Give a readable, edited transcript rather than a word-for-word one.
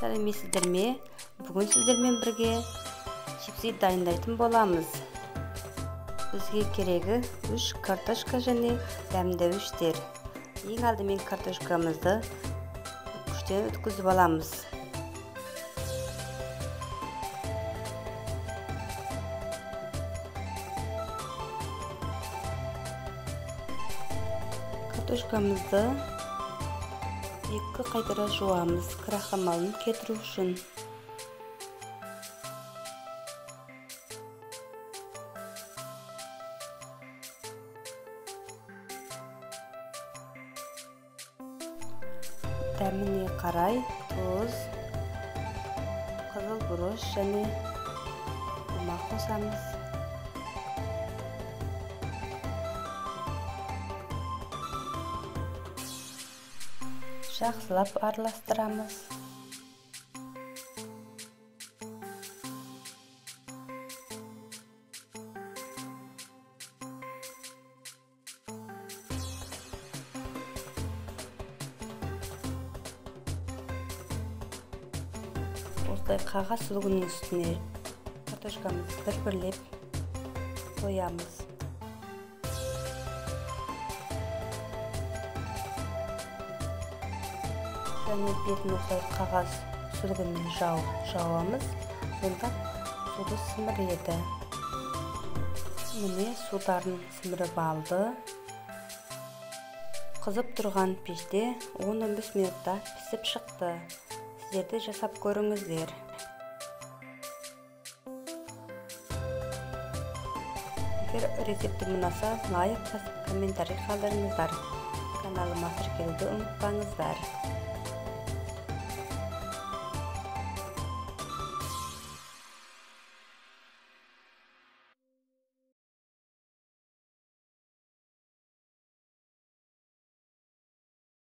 Сәлеметсіздер ме? Бүгін сіздермен бірге чипсы дайындайтын боламыз. Бізге керегі 3 картошка және дәмдеуіштер. Ең алдымен картошкамызды күштен өткізіп аламыз. Картошкамызды екі қайтара жуамыз, крахмалын кетіру үшін. Дәміне қарай тұз, қызыл бұрыш және құмақ қосамыз. Жақсылап араластырамыз. Осылай қағаз сүлгінің үстіне картошкамызды бір-бірлеп қоямыз. Және бетін осылай қағаз сүлгімен жауамыз, сонда суды сіміреді. Міне сударын сіміріп алды. Қызып тұрған пеште 10-15 минутта пісіп шықты. Сіздер де жасап көріңіздер. Егер рецептім ұнаса, лайк басып комментарий қалдырыңыздар. Каналыма тіркелуді ұмытпаңыздар.